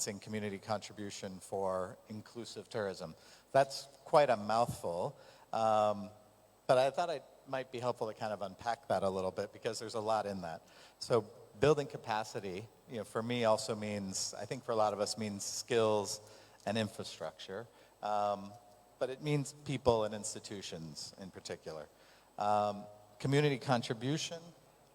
enhancing community contribution for inclusive tourism. That's quite a mouthful, but I thought it might be helpful to kind of unpack that a little bit because there's a lot in that. So building capacity, for me also means, I think for a lot of us means skills and infrastructure, but it means people and institutions in particular. Community contribution,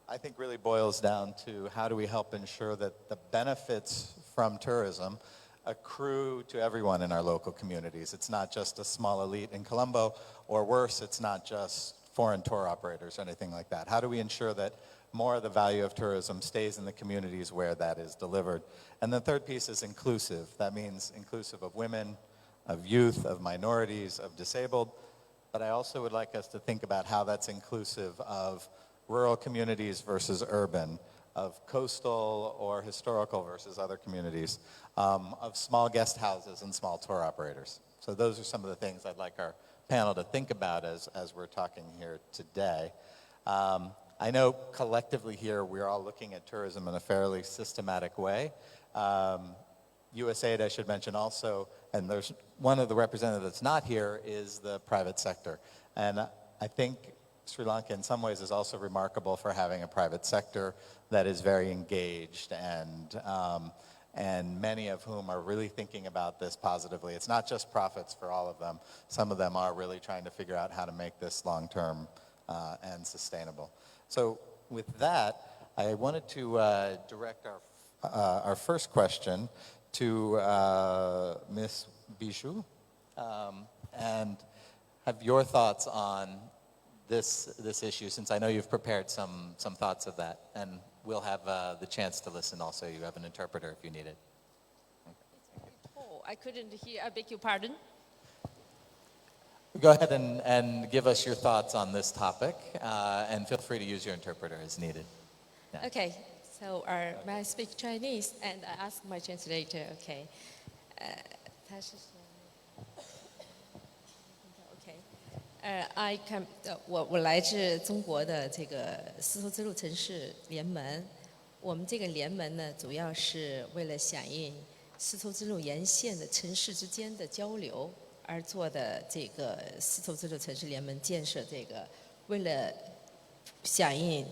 I think really boils down to how do we help ensure that the benefits from tourism accrue to everyone in our local communities. It's not just a small elite in Colombo, or worse, it's not just foreign tour operators or anything like that. How do we ensure that more of the value of tourism stays in the communities where that is delivered? And the third piece is inclusive. That means inclusive of women, of youth, of minorities, of disabled. But I also would like us to think about how that's inclusive of rural communities versus urban, of coastal or historical versus other communities, of small guest houses and small tour operators. So those are some of the things I'd like our panel to think about as we're talking here today. I know collectively here we're all looking at tourism in a fairly systematic way. USAID, I should mention also, and there's one of the representatives that's not here is the private sector. And I think Sri Lanka in some ways is also remarkable for having a private sector that is very engaged and many of whom are really thinking about this positively. It's not just profits for all of them. Some of them are really trying to figure out how to make this long-term and sustainable. So with that, I wanted to direct our first question to Ms. Bishu and have your thoughts on this issue, since I know you've prepared some thoughts of that, and we'll have the chance to listen also. You have an interpreter if you need it. Oh, I couldn't hear. I beg your pardon? Go ahead and give us your thoughts on this topic, and feel free to use your interpreter as needed. Yeah. Okay, so may I speak Chinese? And I ask my translator, okay. 我来自中国的这个丝绸之路城市联盟，我们这个联盟呢，主要是为了响应丝绸之路沿线的城市之间的交流而做的这个丝绸之路城市联盟建设，这个为了响应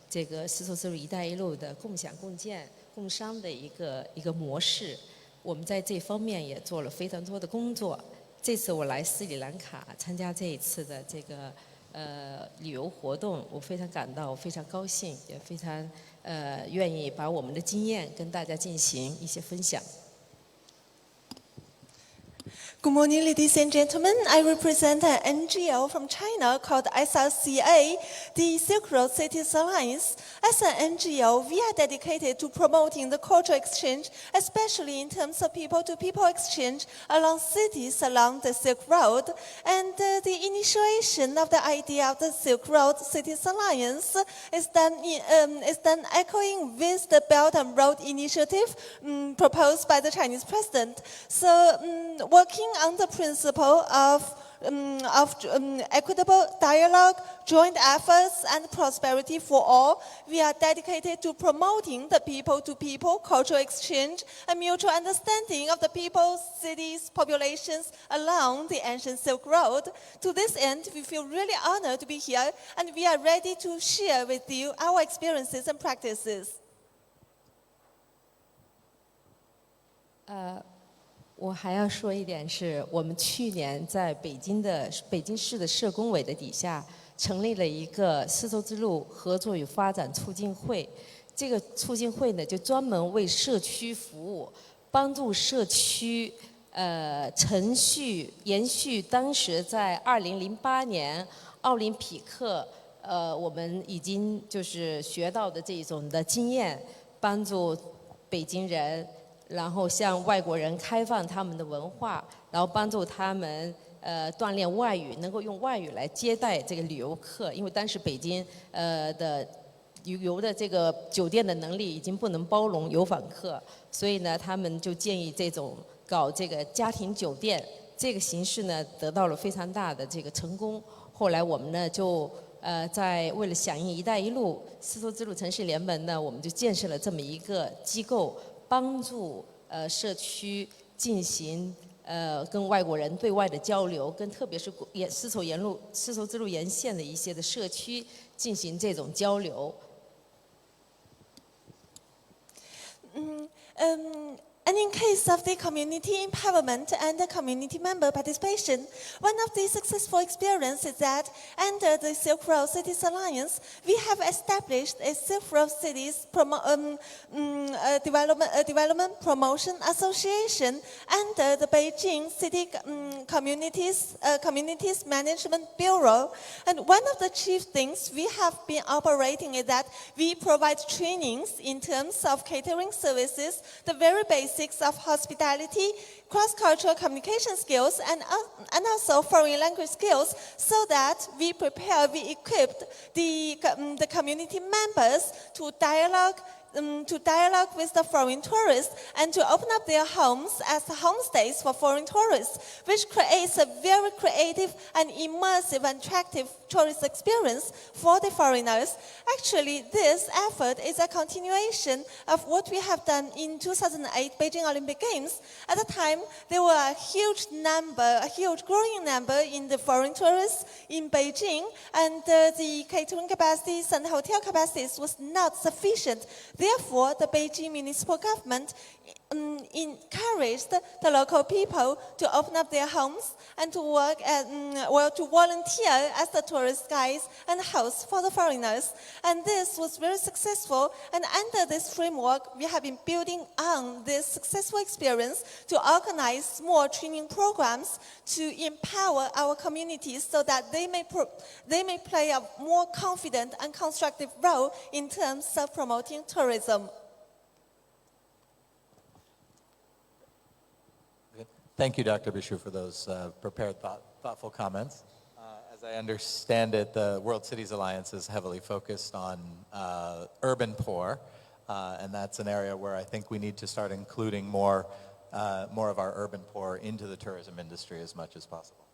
这个丝绸之路“一带一路”的共享、共建、共商的一个模式，我们在这方面也做了非常多的工作。这次我来斯里兰卡参加这一次的这个旅游活动，我非常感到非常高兴，也非常愿意把我们的经验跟大家进行一些分享。Good morning, ladies and gentlemen. I represent an NGO from China called SRCA, the Silk Road Cities Alliance. As an NGO, we are dedicated to promoting the cultural exchange, especially in terms of people-to-people exchange along cities along the Silk Road. And the initiation of the idea of the Silk Road Cities Alliance is done echoing with the Belt and Road Initiative proposed by the Chinese president. So, working on the principle of equitable dialogue, joint efforts, and prosperity for all, we are dedicated to promoting the people-to-people cultural exchange and mutual understanding of the people, cities, populations along the ancient Silk Road. To this end, we feel really honored to be here, and we are ready to share with you our experiences and practices. 我还要说一点是，我们去年在北京市的社工委的底下成立了一个丝绸之路合作与发展促进会。这个促进会呢，就专门为社区服务，帮助社区程序延续当时在2008年奥林匹克我们已经就是学到的这种的经验，帮助北京人。然后向外国人开放他们的文化，然后帮助他们锻炼外语，能够用外语来接待这个旅游客。因为当时北京的旅游的这个酒店的能力已经不能包容游访客，所以呢，他们就建议搞这个家庭酒店这个形式呢，得到了非常大的这个成功。后来我们呢就在为了响应“一带一路”丝绸之路城市联盟呢，我们就建设了这么一个机构。帮助社区进行跟外国人对外的交流，跟特别是丝绸之路沿线的一些的社区进行这种交流。And in case of the community empowerment and the community member participation, one of the successful experiences is that under the Silk Road Cities Alliance, we have established a Silk Road Cities Development Promotion Association under the Beijing City Communities Management Bureau. And one of the chief things we have been operating is that we provide trainings in terms of catering services, the very basics of hospitality, cross-cultural communication skills, and also foreign language skills, so that we equipped the community members to dialogue with the foreign tourists and to open up their homes as homestays for foreign tourists, which creates a very creative and immersive and attractive tourist experience for the foreigners. Actually, this effort is a continuation of what we have done in 2008 Beijing Olympic Games. At the time, there were a huge growing number in the foreign tourists in Beijing, and the catering capacities and hotel capacities was not sufficient. Therefore, the Beijing municipal government encouraged the local people to open up their homes and to to volunteer as the tourist guides and hosts for the foreigners. And this was very successful. And under this framework, we have been building on this successful experience to organize more training programs to empower our communities so that they may play a more confident and constructive role in terms of promoting tourism. Thank you, Dr. Bishu, for those prepared, thoughtful comments. As I understand it, the World Cities Alliance is heavily focused on urban poor, and that's an area where I think we need to start including more of our urban poor into the tourism industry as much as possible.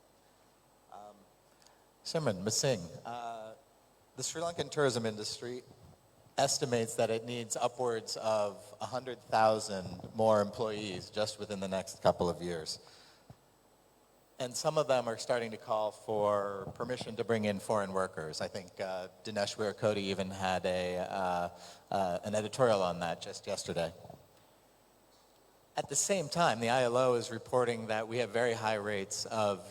Simran, Ms. Singh, the Sri Lankan tourism industry estimates that it needs upwards of 100,000 more employees just within the next couple of years. And some of them are starting to call for permission to bring in foreign workers. I think Dinesh Weerkody even had an editorial on that just yesterday. At the same time, the ILO is reporting that we have very high rates of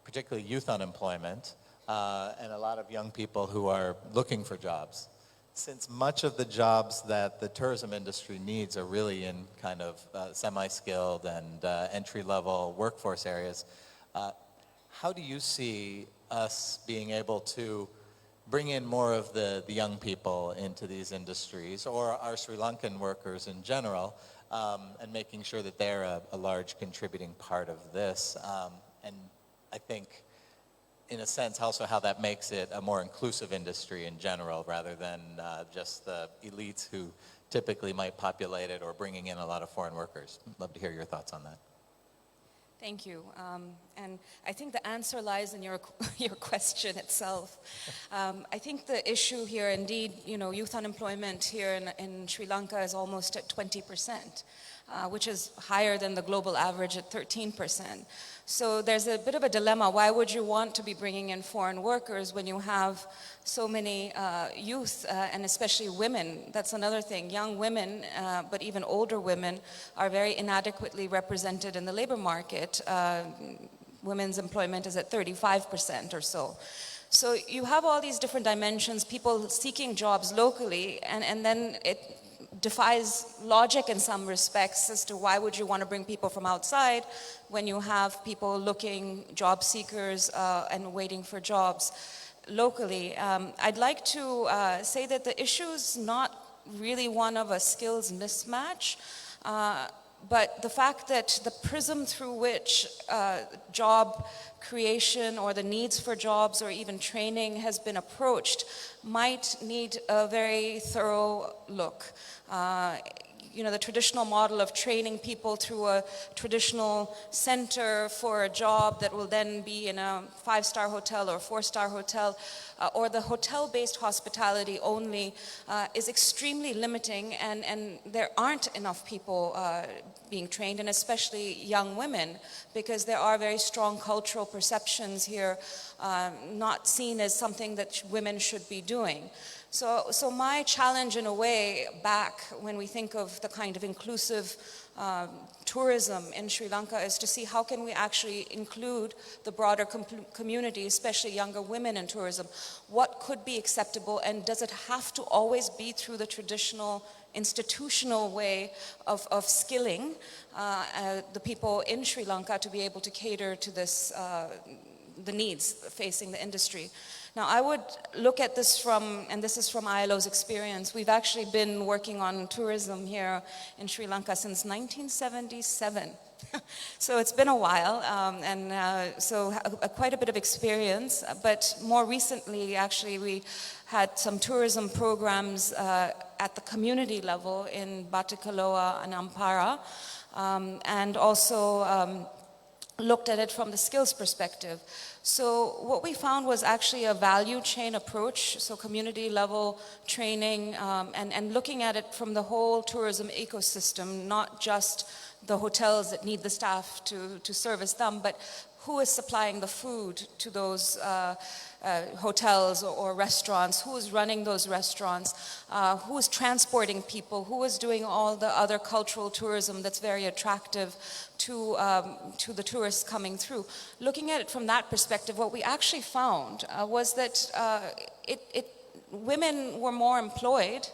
particularly youth unemployment and a lot of young people who are looking for jobs. Since much of the jobs that the tourism industry needs are really in kind of semi-skilled and entry-level workforce areas, how do you see us being able to bring in more of the young people into these industries, or our Sri Lankan workers in general, and making sure that they're a large contributing part of this? And I think, in a sense, also how that makes it a more inclusive industry in general, rather than just the elites who typically might populate it or bringing in a lot of foreign workers. I'd love to hear your thoughts on that. Thank you. And I think the answer lies in your question itself. I think the issue here, indeed, youth unemployment here in Sri Lanka is almost at 20%, which is higher than the global average at 13%. So there's a bit of a dilemma. Why would you want to be bringing in foreign workers when you have so many youth, and especially women? That's another thing. Young women, but even older women, are very inadequately represented in the labor market. Women's employment is at 35% or so. So you have all these different dimensions, people seeking jobs locally, and then it defies logic in some respects as to why would you want to bring people from outside when you have people looking, job seekers, and waiting for jobs locally. I'd like to say that the issue is not really one of a skills mismatch, but the fact that the prism through which job creation or the needs for jobs or even training has been approached might need a very thorough look. the traditional model of training people through a traditional center for a job that will then be in a 5-star hotel or 4-star hotel, or the hotel-based hospitality only is extremely limiting, and there aren't enough people being trained, and especially young women, because there are very strong cultural perceptions here, not seen as something that women should be doing. So my challenge in a way back when we think of the kind of inclusive tourism in Sri Lanka is to see how can we actually include the broader community, especially younger women in tourism. What could be acceptable, and does it have to always be through the traditional institutional way of skilling the people in Sri Lanka to be able to cater to this, the needs facing the industry? Now, I would look at this from, and this is from ILO's experience, we've actually been working on tourism here in Sri Lanka since 1977. So it's been a while, so quite a bit of experience, but more recently, actually, we had some tourism programs at the community level in Batticaloa and Ampara, and also looked at it from the skills perspective. So what we found was actually a value chain approach, so community level training, and looking at it from the whole tourism ecosystem, not just the hotels that need the staff to service them, but who is supplying the food to those hotels or restaurants, who is running those restaurants, who is transporting people, who is doing all the other cultural tourism that's very attractive to the tourists coming through. Looking at it from that perspective, what we actually found was that women were more employed,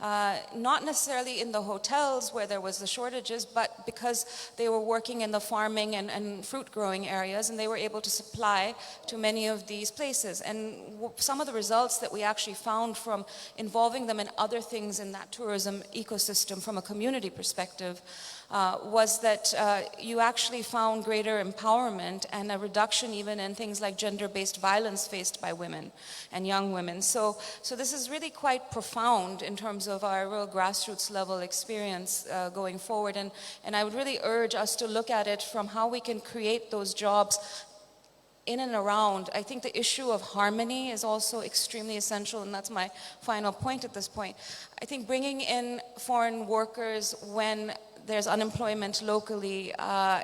not necessarily in the hotels where there was the shortages, but because they were working in the farming and fruit growing areas, and they were able to supply to many of these places. And some of the results that we actually found from involving them in other things in that tourism ecosystem from a community perspective was that you actually found greater empowerment and a reduction even in things like gender-based violence faced by women and young women. So this is really quite profound in terms of our real grassroots level experience going forward. And I would really urge us to look at it from how we can create those jobs in and around. I think the issue of harmony is also extremely essential, and that's my final point at this point. I think bringing in foreign workers when there's unemployment locally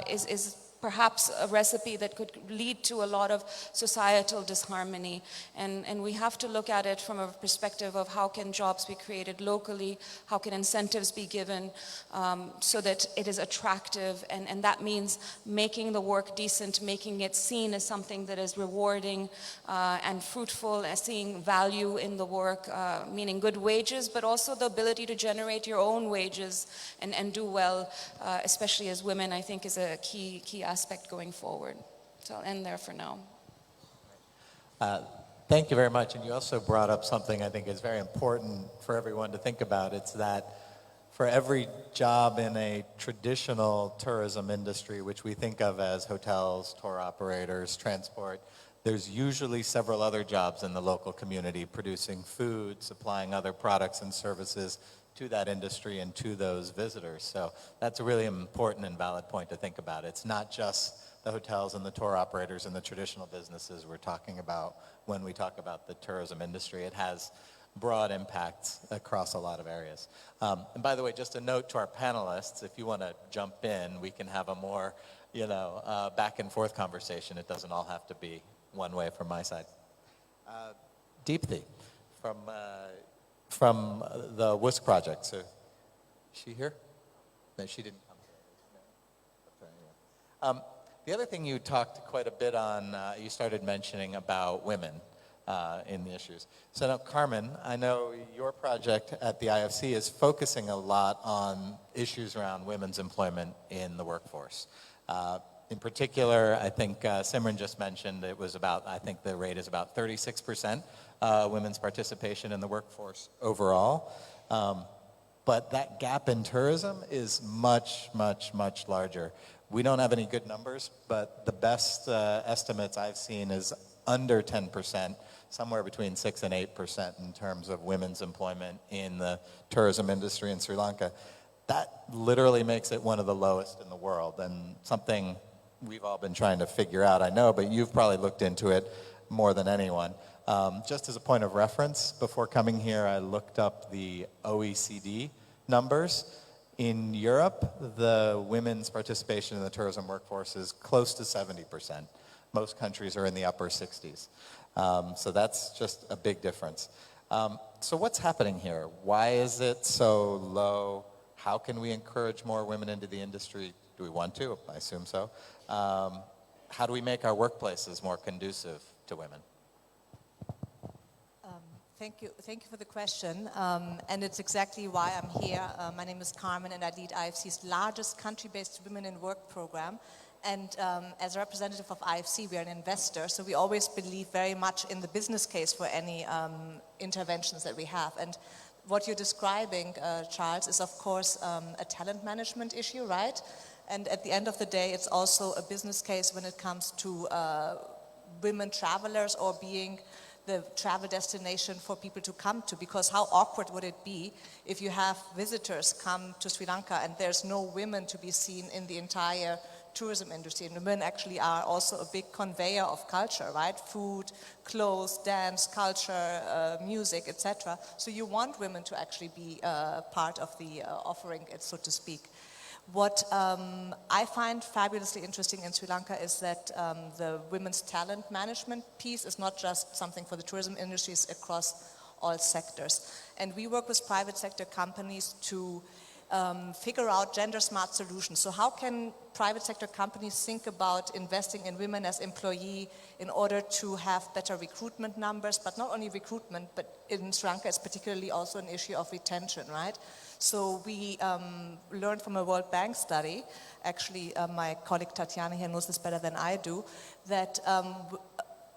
is perhaps a recipe that could lead to a lot of societal disharmony. And we have to look at it from a perspective of how can jobs be created locally, how can incentives be given so that it is attractive, and that means making the work decent, making it seen as something that is rewarding and fruitful, as seeing value in the work, meaning good wages, but also the ability to generate your own wages and do well, especially as women, I think is a key aspect going forward. So I'll end there for now. Thank you very much. And you also brought up something I think is very important for everyone to think about. It's that for every job in a traditional tourism industry, which we think of as hotels, tour operators, transport, there's usually several other jobs in the local community producing food, supplying other products and services to that industry and to those visitors. So that's a really important and valid point to think about. It's not just the hotels and the tour operators and the traditional businesses we're talking about when we talk about the tourism industry. It has broad impacts across a lot of areas. And by the way, just a note to our panelists, if you want to jump in, we can have a more, back and forth conversation. It doesn't all have to be one way from my side. Deepthi from the WOSC project. So, is she here? No, she didn't come. The other thing you talked quite a bit on, you started mentioning about women in the issues. So now, Carmen, I know your project at the IFC is focusing a lot on issues around women's employment in the workforce. In particular, I think Simran just mentioned it was about, I think the rate is about 36% women's participation in the workforce overall. But that gap in tourism is much, much, much larger. We don't have any good numbers, but the best estimates I've seen is under 10%, somewhere between 6 and 8% in terms of women's employment in the tourism industry in Sri Lanka. that literally makes it one of the lowest in the world, and something we've all been trying to figure out, I know, but you've probably looked into it more than anyone. Just as a point of reference, before coming here, I looked up the OECD numbers. In Europe, the women's participation in the tourism workforce is close to 70%. Most countries are in the upper 60s. So that's just a big difference. So what's happening here? Why is it so low? How can we encourage more women into the industry? Do we want to? I assume so. How do we make our workplaces more conducive to women? Thank you for the question, and it's exactly why I'm here. My name is Carmen, and I lead IFC's largest country-based Women in Work program. And as a representative of IFC, we are an investor, so we always believe very much in the business case for any interventions that we have. And what you're describing, Charles, is of course a talent management issue, right? And at the end of the day, it's also a business case when it comes to women travelers or being the travel destination for people to come to, because how awkward would it be if you have visitors come to Sri Lanka and there's no women to be seen in the entire tourism industry. And women actually are also a big conveyor of culture, right? Food, clothes, dance, culture, music, etc. So you want women to actually be part of the offering, so to speak. What I find fabulously interesting in Sri Lanka is that the women's talent management piece is not just something for the tourism industry, it's across all sectors. And we work with private sector companies to figure out gender smart solutions. So how can private sector companies think about investing in women as employee in order to have better recruitment numbers, but not only recruitment, but in Sri Lanka it's particularly also an issue of retention, right? So we learned from a World Bank study, actually my colleague Tatiana here knows this better than I do, that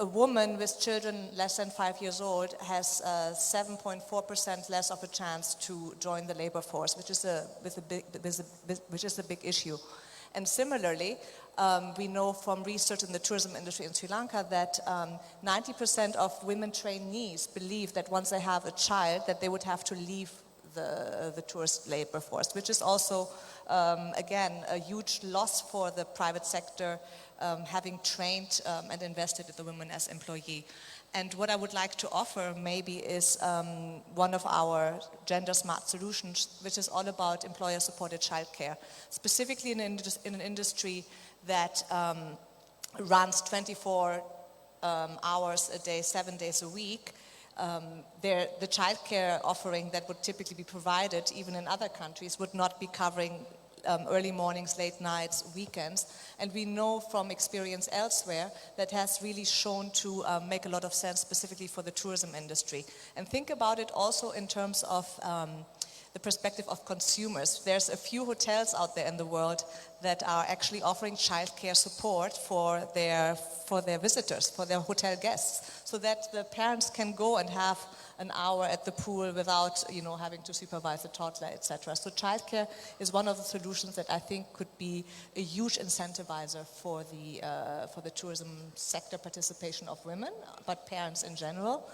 a woman with children less than 5 years old has 7.4% less of a chance to join the labor force, which is a big issue. And similarly, we know from research in the tourism industry in Sri Lanka that 90% of women trainees believe that once they have a child that they would have to leave the tourist labor force, which is also, again, a huge loss for the private sector, having trained and invested in the women as employee. And what I would like to offer maybe is one of our gender smart solutions, which is all about employer-supported childcare, specifically in an industry that runs 24 hours a day, 7 days a week. The childcare offering that would typically be provided, even in other countries, would not be covering early mornings, late nights, weekends. And we know from experience elsewhere that has really shown to make a lot of sense specifically for the tourism industry. And think about it also in terms of the perspective of consumers. There's a few hotels out there in the world that are actually offering childcare support for their visitors, for their hotel guests, so that the parents can go and have an hour at the pool without, having to supervise the toddler, etc. So childcare is one of the solutions that I think could be a huge incentivizer for the tourism sector participation of women, but parents in general.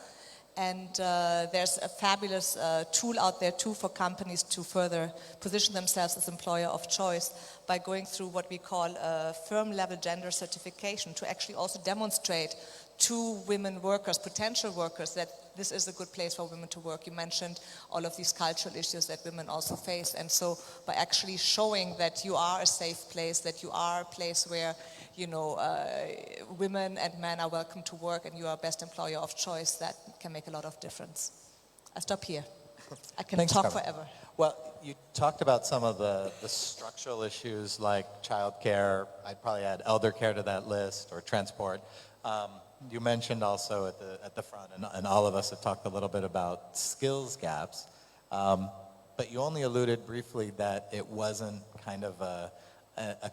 And there's a fabulous tool out there too for companies to further position themselves as employer of choice by going through what we call a firm-level gender certification to actually also demonstrate to women workers, potential workers, that this is a good place for women to work. You mentioned all of these cultural issues that women also face. And so by actually showing that you are a safe place, that you are a place where women and men are welcome to work and you are best employer of choice, that can make a lot of difference. I stop here. I can Thanks, talk Carmen. forever. Well, you talked about some of the structural issues like childcare. I'd probably add elder care to that list, or transport. You mentioned also at the front, and all of us have talked a little bit about skills gaps, but you only alluded briefly that it wasn't kind of a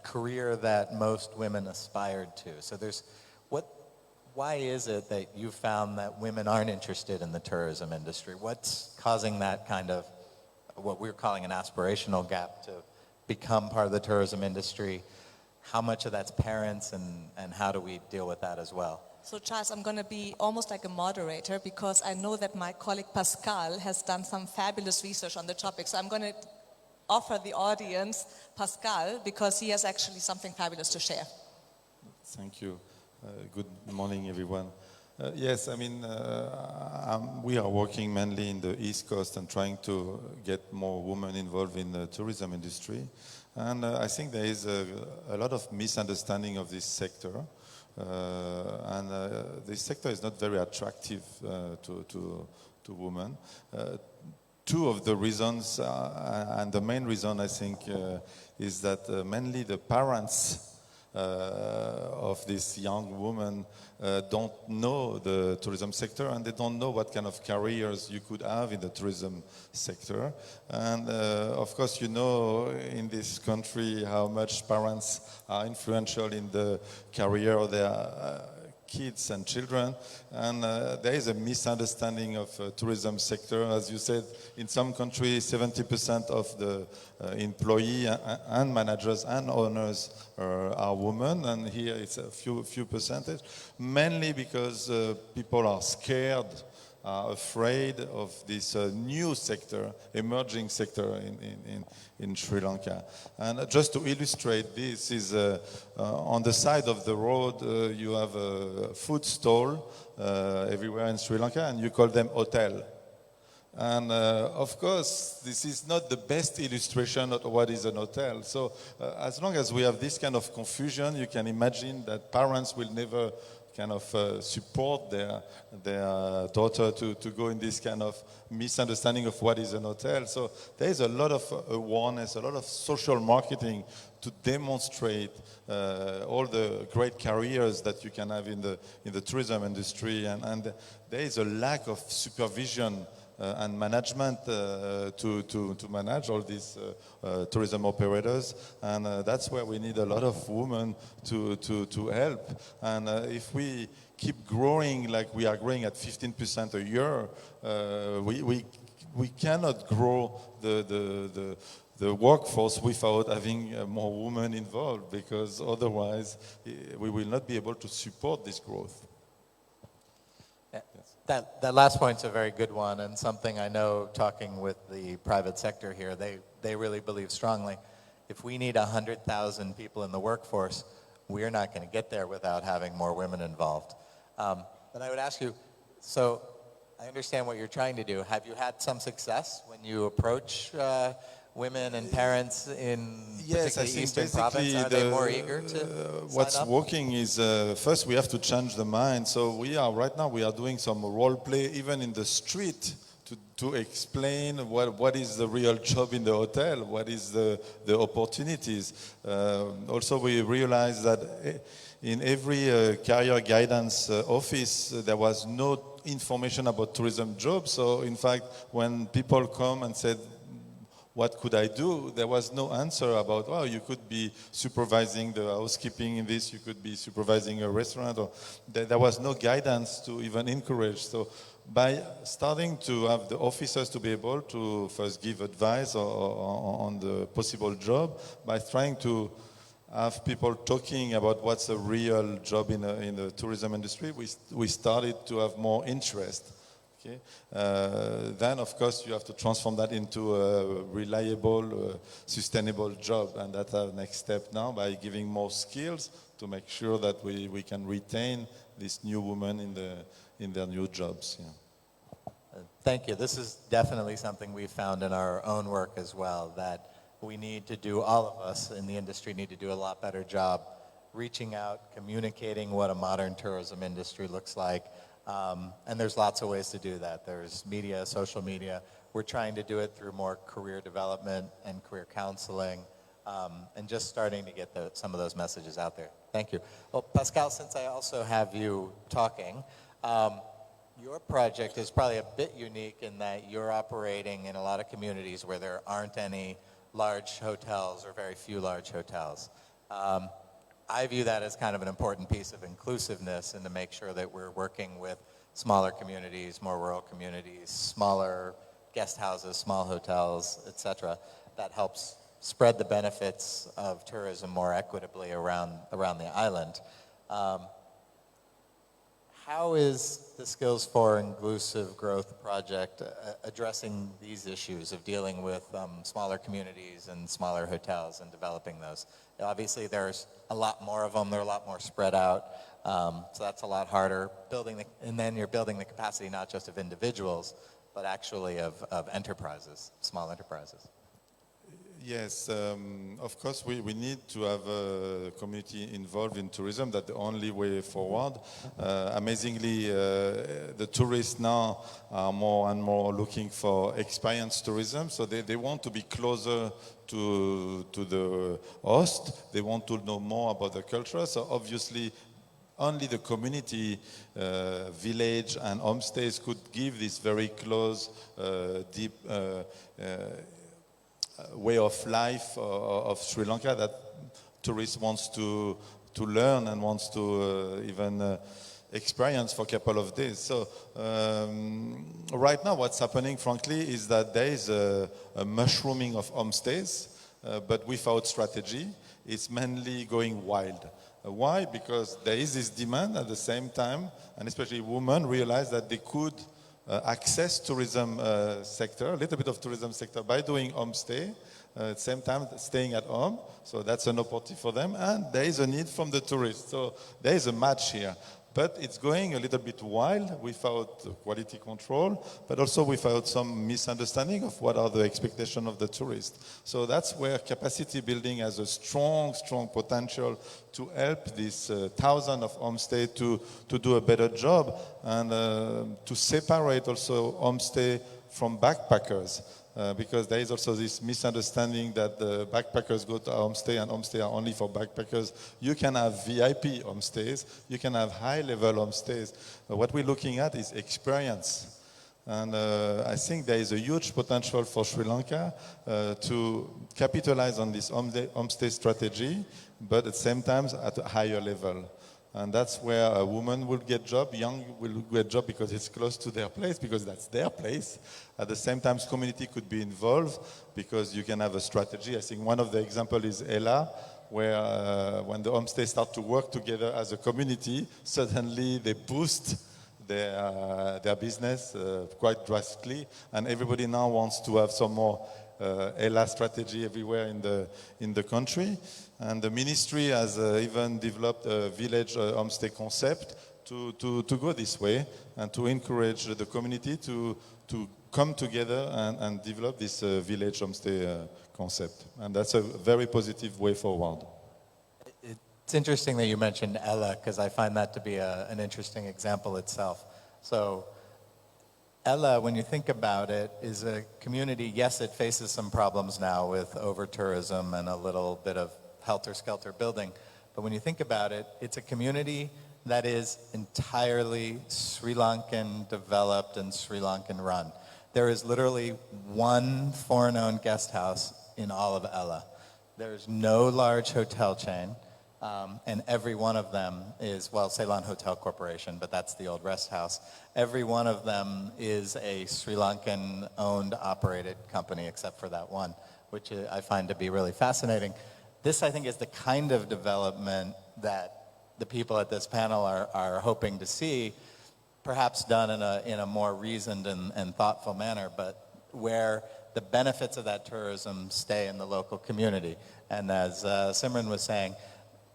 career that most women aspired to. So why is it that you found that women aren't interested in the tourism industry? What's causing that kind of, what we're calling an aspirational gap to become part of the tourism industry? How much of that's parents, and how do we deal with that as well? So Charles, I'm going to be almost like a moderator because I know that my colleague Pascal has done some fabulous research on the topic. So I'm going to offer the audience Pascal, because he has actually something fabulous to share. Thank you. Good morning, everyone. Yes, I mean, we are working mainly in the East Coast and trying to get more women involved in the tourism industry. And I think there is a lot of misunderstanding of this sector. This sector is not very attractive to women. Two of the reasons, and the main reason I think, is that mainly the parents of this young woman don't know the tourism sector, and they don't know what kind of careers you could have in the tourism sector. And of course, you know in this country how much parents are influential in the career of their kids and children, and there is a misunderstanding of tourism sector. As you said, in some countries 70% of the employee and managers and owners are women, and here it's a few percentage, mainly because people are scared, are afraid of this new sector, emerging sector in Sri Lanka. And just to illustrate this is on the side of the road you have a food stall everywhere in Sri Lanka, and you call them hotel. And of course, this is not the best illustration of what is an hotel. So as long as we have this kind of confusion, you can imagine that parents will never kind of support their daughter to go in this kind of misunderstanding of what is an hotel. So there is a lot of awareness, a lot of social marketing to demonstrate all the great careers that you can have in the tourism industry, and there is a lack of supervision and management to manage all these tourism operators, and that's where we need a lot of women to help. And if we keep growing like we are growing at 15% a year, we cannot grow the workforce without having more women involved, because otherwise we will not be able to support this growth. That last point's a very good one, and something I know talking with the private sector here, they really believe strongly. If we need 100,000 people in the workforce, we're not going to get there without having more women involved. But I would ask you, so I understand what you're trying to do. Have you had some success when you approach women and parents in particularly Eastern Province? Are they more eager to what's sign up? working is first we have to change the mind. So right now we are doing some role play even in the street to explain what is the real job in the hotel, what is the opportunities. Also we realized that in every career guidance office there was no information about tourism jobs. So in fact when people come and said, what could I do? There was no answer about, oh, you could be supervising the housekeeping in this, you could be supervising a restaurant, or there was no guidance to even encourage. So by starting to have the officers to be able to first give advice on the possible job, by trying to have people talking about what's a real job in the tourism industry, we started to have more interest. Okay. Then, of course, you have to transform that into a reliable, sustainable job, and that's our next step now, by giving more skills to make sure that we can retain these new women in their new jobs. Yeah. Thank you. This is definitely something we've found in our own work as well, that we need to do, all of us in the industry need to do a lot better job reaching out, communicating what a modern tourism industry looks like. And there's lots of ways to do that. There's media, social media. We're trying to do it through more career development and career counseling, and just starting to get some of those messages out there. Thank you. Well, Pascal, since I also have you talking, your project is probably a bit unique in that you're operating in a lot of communities where there aren't any large hotels or very few large hotels. I view that as kind of an important piece of inclusiveness, and to make sure that we're working with smaller communities, more rural communities, smaller guest houses, small hotels, etc. That helps spread the benefits of tourism more equitably around the island. how is the Skills for Inclusive Growth project addressing these issues of dealing with smaller communities and smaller hotels and developing those? Obviously, there's a lot more of them. They're a lot more spread out. So that's a lot harder. And then you're building the capacity not just of individuals, but actually of enterprises, small enterprises. Yes, of course we need to have a community involved in tourism. That's the only way forward. Amazingly, the tourists now are more and more looking for experience tourism, so they want to be closer to the host. They want to know more about the culture, so obviously only the community, village and homestays could give this very close, deep way of life of Sri Lanka that tourists wants to learn and wants to even experience for a couple of days. So right now what's happening, frankly, is that there is a mushrooming of homestays, but without strategy. It's mainly going wild. Why? Because there is this demand at the same time, and especially women realize that they could access tourism sector, a little bit of tourism sector by doing homestay, at the same time staying at home. So that's an opportunity for them, and there is a need from the tourists. So there is a match here. But it's going a little bit wild without quality control, but also without some misunderstanding of what are the expectations of the tourist. So that's where capacity building has a strong, strong potential to help these thousands of homestays to do a better job and to separate also homestay from backpackers. Because there is also this misunderstanding that the backpackers go to a homestay and homestay are only for backpackers. You can have VIP homestays, you can have high-level homestays. What we're looking at is experience. And I think there is a huge potential for Sri Lanka to capitalize on this homestay strategy, but at the same time at a higher level. And that's where a woman will get job, young will get job because it's close to their place, because that's their place. At the same time, community could be involved because you can have a strategy. I think one of the examples is Ella, where when the homestays start to work together as a community, suddenly they boost their business quite drastically, and everybody now wants to have some more Ella strategy everywhere in the country. And the ministry has even developed a village homestay concept to go this way and to encourage the community to come together and develop this village homestay concept. And that's a very positive way forward. It's interesting that you mentioned Ella, because I find that to be an interesting example itself. So Ella, when you think about it, is a community, yes, it faces some problems now with over-tourism and a little bit of helter-skelter building. But when you think about it, it's a community that is entirely Sri Lankan developed and Sri Lankan run. There is literally one foreign-owned guest house in all of Ella. There's no large hotel chain, and every one of them is, well, Ceylon Hotel Corporation, but that's the old rest house. Every one of them is a Sri Lankan owned, operated company, except for that one, which I find to be really fascinating. This, I think, is the kind of development that the people at this panel are hoping to see, perhaps done in a more reasoned and thoughtful manner, but where the benefits of that tourism stay in the local community. And as Simran was saying,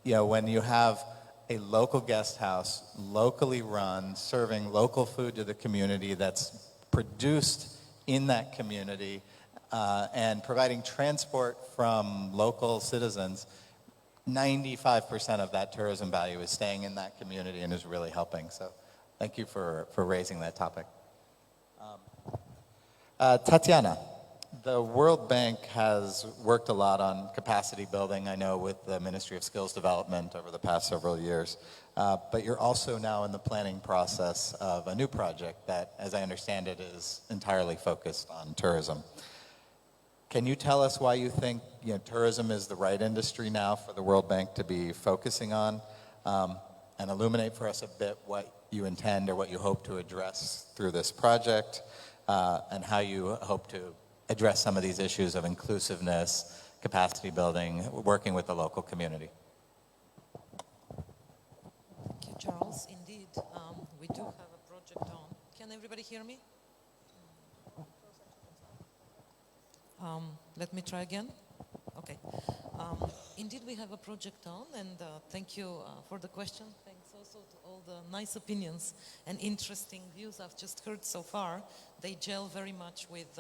you know, when you have a local guest house, locally run, serving local food to the community that's produced in that community, and providing transport from local citizens, 95% of that tourism value is staying in that community and is really helping. So thank you for raising that topic. Tatiana, the World Bank has worked a lot on capacity building, I know, with the Ministry of Skills Development over the past several years. But you're also now in the planning process of a new project that, as I understand it, is entirely focused on tourism. Can you tell us why you think tourism is the right industry now for the World Bank to be focusing on, and illuminate for us a bit what you intend or what you hope to address through this project, and how you hope to address some of these issues of inclusiveness, capacity building, working with the local community? Thank you, Charles. Indeed, we everybody hear me? Let me try again. Okay. Indeed, we have a project on, and thank you for the question. Thanks also to all the nice opinions and interesting views I've just heard so far. They gel very much with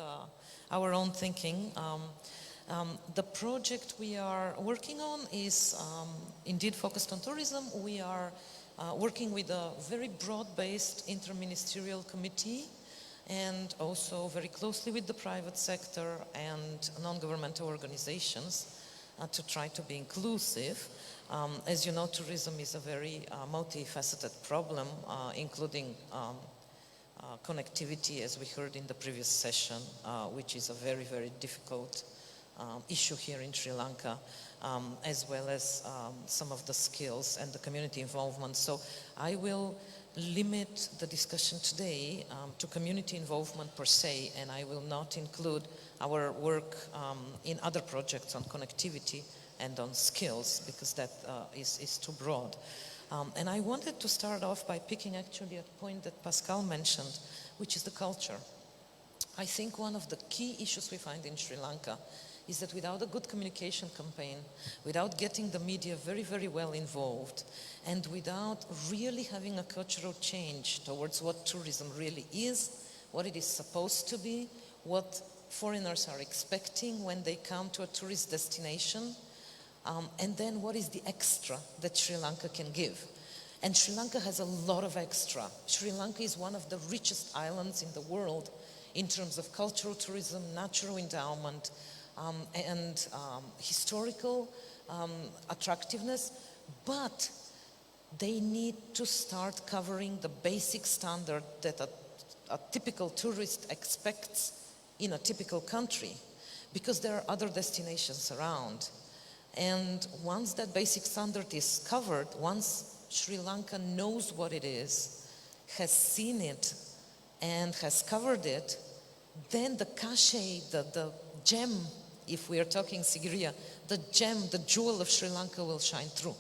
our own thinking. The project we are working on is indeed focused on tourism. We are working with a very broad-based interministerial committee and also very closely with the private sector and non-governmental organizations to try to be inclusive. As you know, tourism is a very multifaceted problem, including connectivity, as we heard in the previous session, which is a very, very difficult issue here in Sri Lanka, as well as some of the skills and the community involvement. So I will limit the discussion today to community involvement per se, and I will not include our work in other projects on connectivity and on skills, because that is too broad. And I wanted to start off by picking actually a point that Pascal mentioned, which is the culture. I think one of the key issues we find in Sri Lanka is that without a good communication campaign, without getting the media very, very well involved, and without really having a cultural change towards what tourism really is, what it is supposed to be, what foreigners are expecting when they come to a tourist destination, and then what is the extra that Sri Lanka can give. And Sri Lanka has a lot of extra. Sri Lanka is one of the richest islands in the world in terms of cultural tourism, natural endowment, and historical attractiveness, but they need to start covering the basic standard that a typical tourist expects in a typical country, because there are other destinations around. And once that basic standard is covered, once Sri Lanka knows what it is, has seen it, and has covered it, then the cachet, the gem, if we are talking Sigiriya, the gem, the jewel of Sri Lanka will shine through.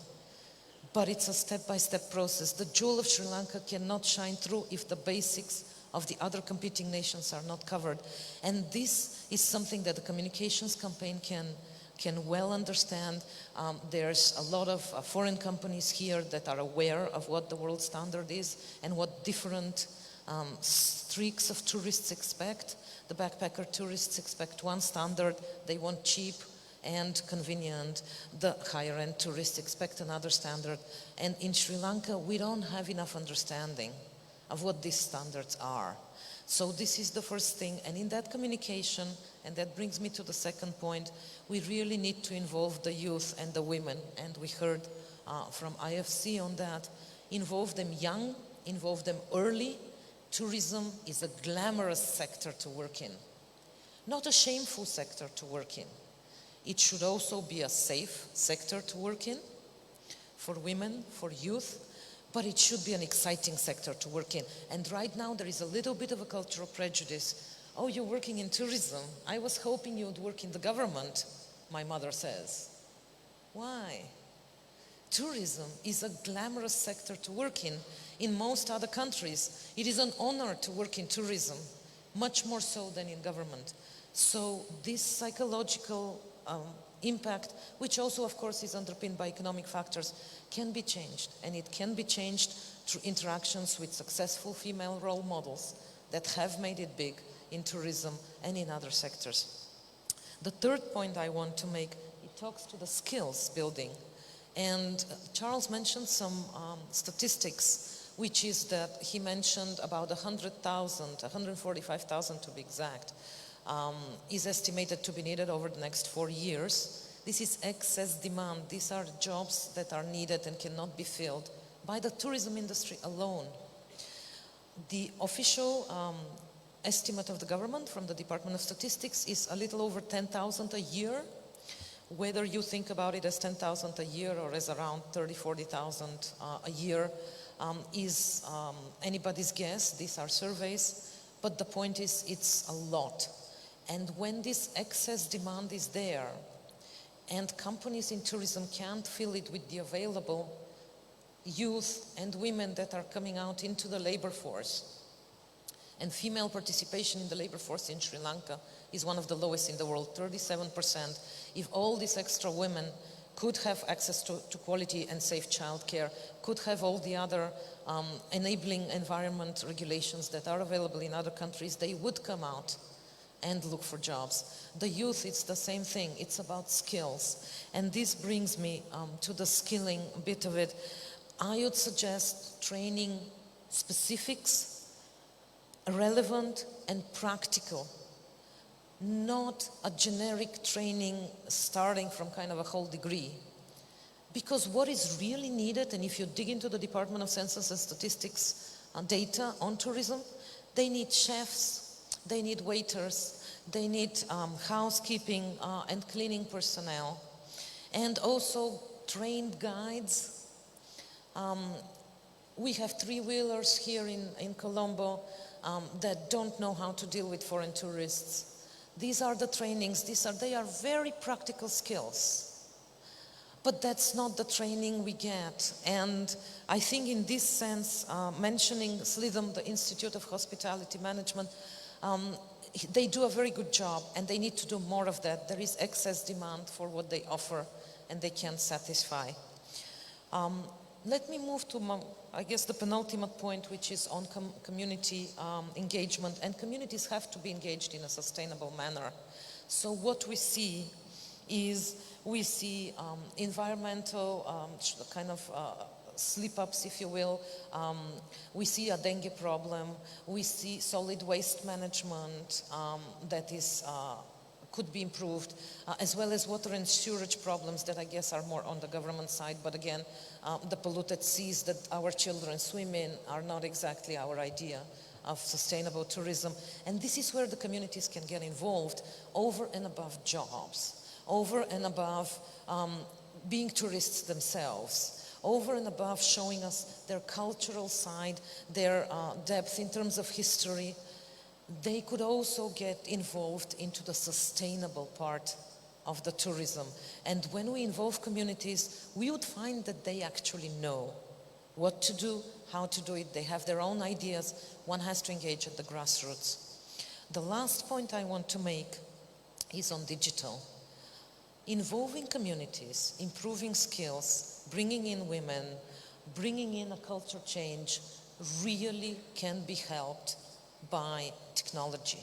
But it's a step-by-step process. The jewel of Sri Lanka cannot shine through if the basics of the other competing nations are not covered. And this is something that the communications campaign can well understand. There's a lot of foreign companies here that are aware of what the world standard is and what different streaks of tourists expect. The backpacker tourists expect one standard. They want cheap and convenient. The higher end tourists expect another standard. And in Sri Lanka, we don't have enough understanding of what these standards are. So this is the first thing. And in that communication, and that brings me to the second point, we really need to involve the youth and the women. And we heard from IFC on that. Involve them young, involve them early. Tourism is a glamorous sector to work in, not a shameful sector to work in. It should also be a safe sector to work in for women, for youth, but it should be an exciting sector to work in. And right now there is a little bit of a cultural prejudice. Oh, you're working in tourism. I was hoping you would work in the government, my mother says. Why? Tourism is a glamorous sector to work in. In most other countries, it is an honor to work in tourism, much more so than in government. So this psychological impact, which also of course is underpinned by economic factors, can be changed. And it can be changed through interactions with successful female role models that have made it big in tourism and in other sectors. The third point I want to make, it talks to the skills building. And Charles mentioned some statistics, which is that he mentioned about 100,000, 145,000 to be exact, is estimated to be needed over the next 4 years. This is excess demand. These are jobs that are needed and cannot be filled by the tourism industry alone. The official estimate of the government from the Department of Statistics is a little over 10,000 a year. Whether you think about it as 10,000 a year or as around 30,000, 40,000 a year is anybody's guess. These are surveys, but the point is it's a lot. And when this excess demand is there and companies in tourism can't fill it with the available youth and women that are coming out into the labor force, And female participation in the labor force in Sri Lanka is one of the lowest in the world, 37%. If all these extra women could have access to quality and safe childcare, could have all the other enabling environment regulations that are available in other countries, they would come out and look for jobs. The youth, it's the same thing. It's about skills. And this brings me to the skilling bit of it. I would suggest training specifics, relevant and practical, not a generic training starting from kind of a whole degree. Because what is really needed, and if you dig into the Department of Census and Statistics data on tourism, they need chefs, they need waiters, they need housekeeping and cleaning personnel, and also trained guides. We have three-wheelers here in Colombo that don't know how to deal with foreign tourists. These are the trainings, they are very practical skills. But that's not the training we get. And I think in this sense, mentioning SLIDM, the Institute of Hospitality Management, they do a very good job and they need to do more of that. There is excess demand for what they offer and they can't satisfy. Let me move to, I guess, the penultimate point, which is on community engagement. And communities have to be engaged in a sustainable manner. So what we see is environmental kind of slip-ups, if you will. We see a dengue problem. We see solid waste management that is could be improved, as well as water and sewerage problems that I guess are more on the government side. But again, the polluted seas that our children swim in are not exactly our idea of sustainable tourism. And this is where the communities can get involved over and above jobs, over and above being tourists themselves, over and above showing us their cultural side, their depth in terms of history. They could also get involved into the sustainable part of the tourism. And when we involve communities, we would find that they actually know what to do, how to do it. They have their own ideas. One has to engage at the grassroots. The last point I want to make is on digital. Involving communities, improving skills, bringing in women, bringing in a culture change really can be helped by technology.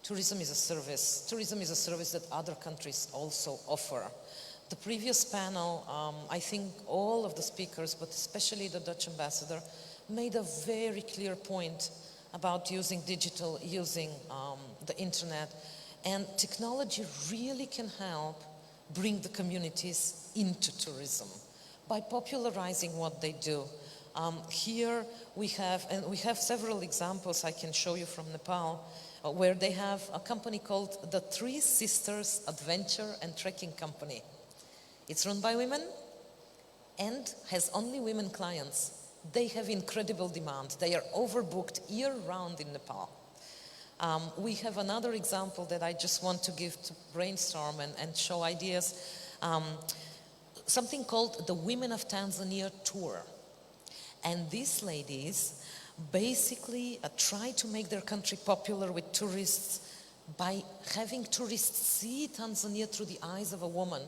Tourism is a service. Tourism is a service that other countries also offer. The previous panel, I think all of the speakers, but especially the Dutch ambassador, made a very clear point about using digital, using the internet. And technology really can help bring the communities into tourism by popularizing what they do. Here we have several examples I can show you from Nepal, where they have a company called the Three Sisters Adventure and Trekking Company. It's run by women and has only women clients. They have incredible demand. They are overbooked year-round in Nepal. We have another example that I just want to give to brainstorm and show ideas. Something called the Women of Tanzania Tour. And these ladies basically try to make their country popular with tourists by having tourists see Tanzania through the eyes of a woman.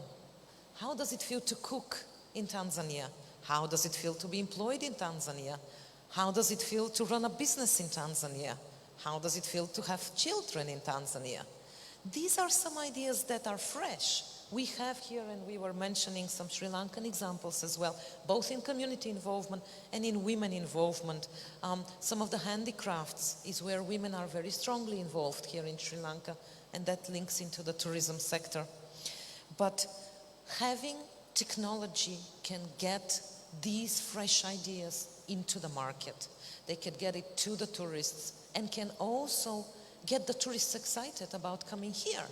How does it feel to cook in Tanzania? How does it feel to be employed in Tanzania? How does it feel to run a business in Tanzania? How does it feel to have children in Tanzania? These are some ideas that are fresh. We have here, and we were mentioning some Sri Lankan examples as well, both in community involvement and in women involvement. Some of the handicrafts is where women are very strongly involved here in Sri Lanka, and that links into the tourism sector. But having technology can get these fresh ideas into the market. They can get it to the tourists and can also get the tourists excited about coming here.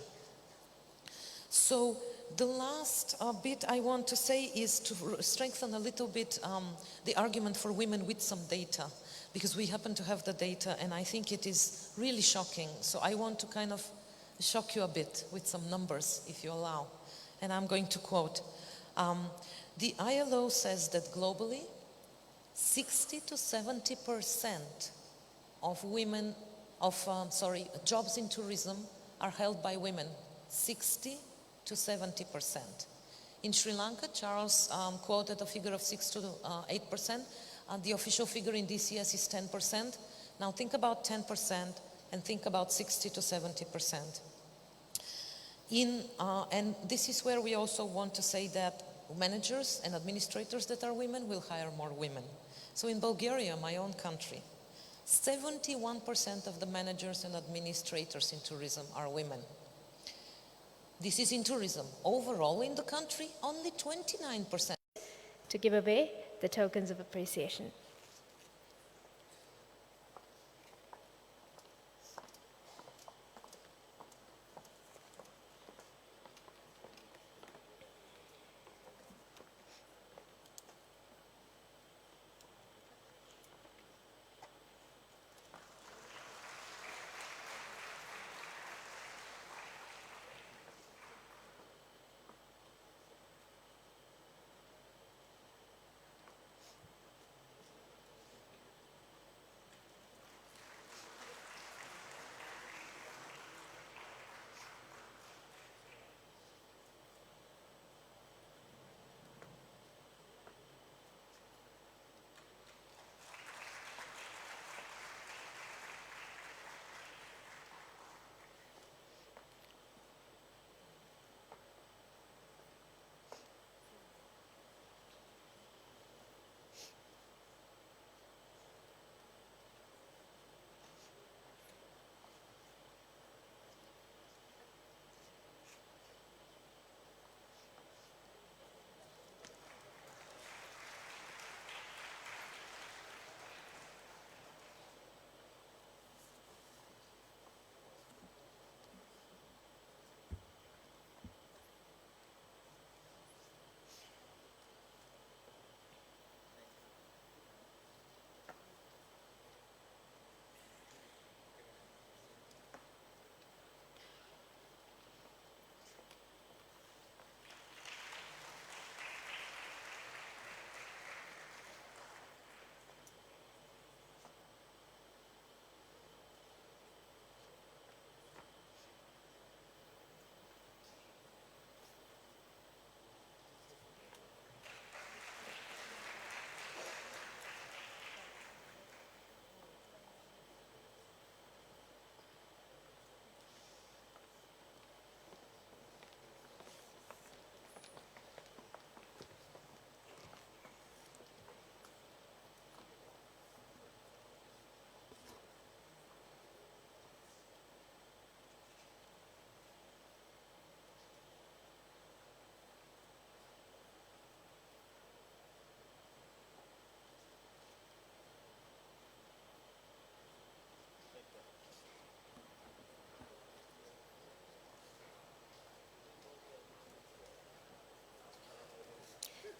So the last bit I want to say is to strengthen a little bit the argument for women with some data, because we happen to have the data and I think it is really shocking. So I want to kind of shock you a bit with some numbers, if you allow. And I'm going to quote. The ILO says that globally, 60 to 70% of women jobs in tourism are held by women, 60 to 70%. In Sri Lanka, Charles quoted a figure of 6 to 8%. The official figure in DCS is 10%. Now think about 10% and think about 60 to 70%. And this is where we also want to say that managers and administrators that are women will hire more women. So in Bulgaria, my own country, 71% of the managers and administrators in tourism are women. This is in tourism. Overall in the country, only 29%. To give away the tokens of appreciation.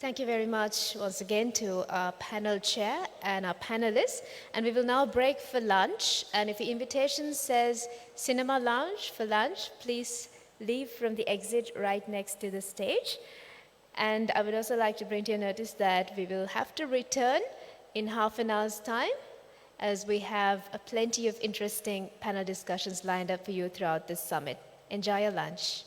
Thank you very much once again to our panel chair and our panelists. And we will now break for lunch. And if the invitation says Cinema Lounge for lunch, please leave from the exit right next to the stage. And I would also like to bring to your notice that we will have to return in half an hour's time, as we have plenty of interesting panel discussions lined up for you throughout this summit. Enjoy your lunch.